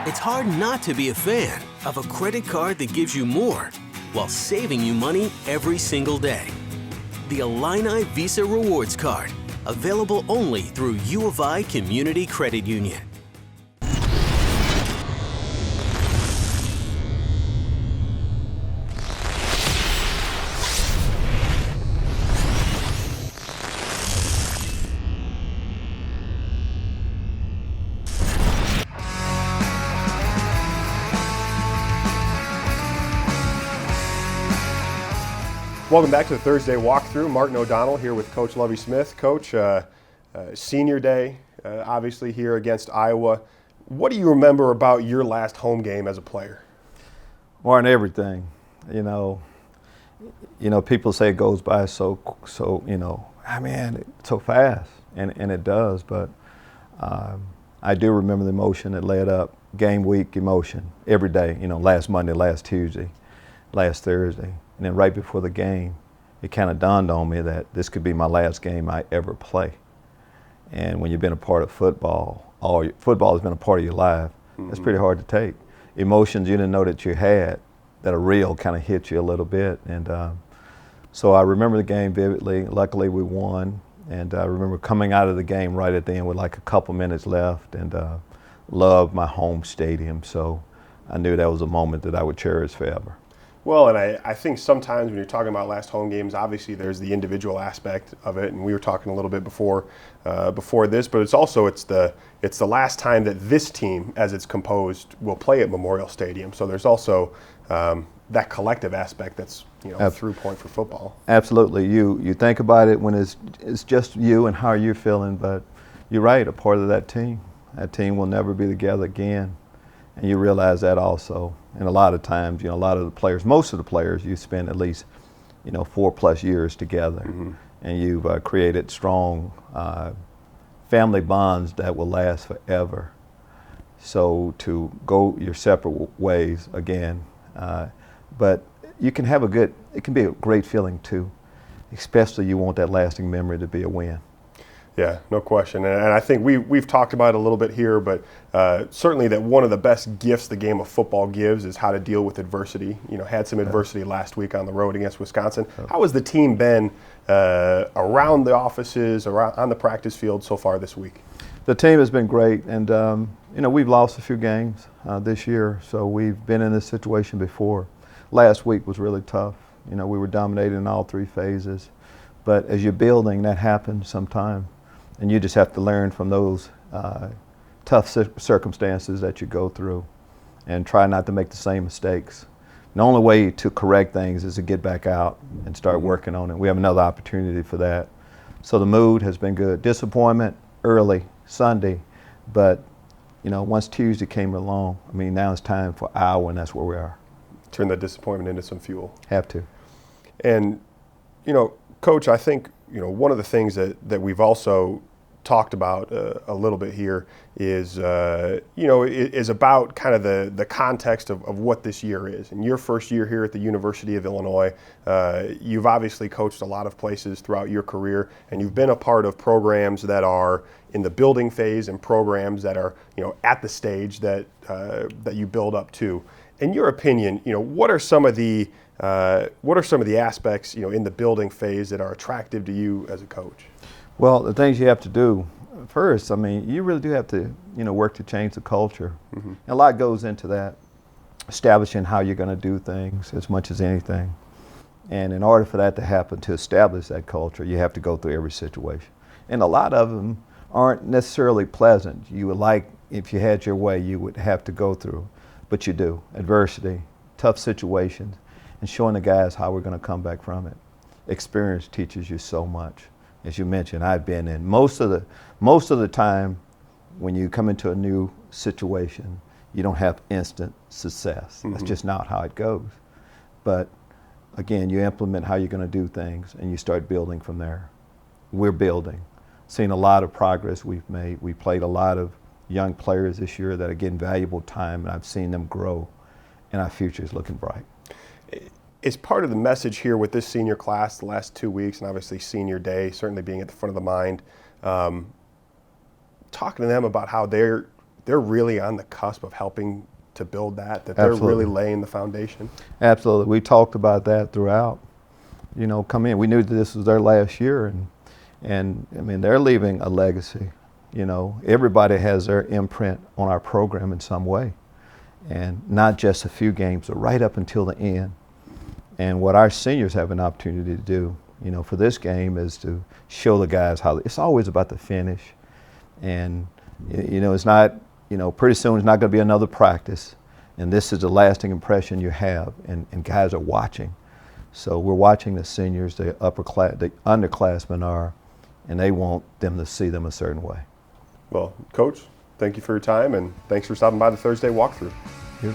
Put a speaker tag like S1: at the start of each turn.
S1: It's hard not to be a fan of a credit card that gives you more while saving you money every single day. The Illini Visa Rewards Card, available only through U of I Community Credit Union.
S2: Welcome back to the Thursday walkthrough. Martin O'Donnell here with Coach Lovie Smith. Coach, senior day, obviously here against Iowa. What do you remember about your last home game as a player?
S3: More than everything, you know, people say it goes by so so fast, and it does. But I do remember the emotion that led up, game week emotion every day. Last Monday, last Tuesday, last Thursday. And then right before the game, it kind of dawned on me that this could be my last game I ever play. And when you've been a part of football, football has been a part of your life, it's pretty hard to take. Emotions you didn't know that you had that are real kind of hit you a little bit. And so I remember the game vividly. Luckily we won. And I remember coming out of the game right at the end with like a couple minutes left, and loved my home stadium. So I knew that was a moment that I would cherish forever.
S2: Well, and I think sometimes when you're talking about last home games, obviously there's the individual aspect of it, and we were talking a little bit before this, but it's the last time that this team, as it's composed, will play at Memorial Stadium. So there's also that collective aspect that's a through point for football.
S3: Absolutely. You think about it when it's just you and how you're feeling, but you're right, a part of that team. That team will never be together again. And you realize that also. And a lot of times, a lot of the players, most of the players, you spend at least, 4+ years together. And you've created strong family bonds that will last forever. So to go your separate ways again, but you can have it can be a great feeling too, especially you want that lasting memory to be a win.
S2: Yeah, no question. And I think we've talked about it a little bit here, but certainly that one of the best gifts the game of football gives is how to deal with adversity. Had some adversity last week on the road against Wisconsin. How has the team been around the offices, on the practice field so far this week?
S3: The team has been great, and we've lost a few games this year, so we've been in this situation before. Last week was really tough. We were dominating in all three phases, but as you're building, that happens sometime. And you just have to learn from those tough circumstances that you go through and try not to make the same mistakes. The only way to correct things is to get back out and start working on it. We have another opportunity for that. So the mood has been good. Disappointment early Sunday, but once Tuesday came along, now it's time for Iowa, and that's where we are.
S2: Turn that disappointment into some fuel.
S3: Have to.
S2: And, Coach, I think, one of the things that we've also talked about a little bit here is about kind of the context of what this year is. In your first year here at the University of Illinois, you've obviously coached a lot of places throughout your career, and you've been a part of programs that are in the building phase and programs that are at the stage that you build up to. In your opinion, what are some of the aspects in the building phase that are attractive to you as a coach?
S3: Well, the things you have to do first, you really do have to, work to change the culture. And a lot goes into that, establishing how you're going to do things as much as anything. And in order for that to happen, to establish that culture, you have to go through every situation. And a lot of them aren't necessarily pleasant. You would like, if you had your way, you would have to go through. But you do. Adversity, tough situations, and showing the guys how we're going to come back from it. Experience teaches you so much. As you mentioned, I've been in most of the time when you come into a new situation, you don't have instant success. That's just not how it goes. But again, you implement how you're going to do things, and you start building from there. We're building. Seen a lot of progress we've made. We played a lot of young players this year that are getting valuable time, and I've seen them grow, and our future is looking bright.
S2: Is part of the message here with this senior class the last 2 weeks, and obviously senior day certainly being at the front of the mind, talking to them about how they're they're really on the cusp of helping to build that they're really laying the foundation.
S3: Absolutely. We talked about that throughout. You know, come in. We knew that this was their last year, and I mean, they're leaving a legacy. You know, everybody has their imprint on our program in some way, and not just a few games, but right up until the end. And what our seniors have an opportunity to do, you know, for this game is to show the guys how it's always about the finish. And, you know, it's not, you know, pretty soon it's not going to be another practice. And this is the lasting impression you have, and guys are watching. So we're watching the seniors, the underclassmen are, and they want them to see them a certain way.
S2: Well, Coach, thank you for your time, and thanks for stopping by the Thursday walkthrough.
S3: Yeah.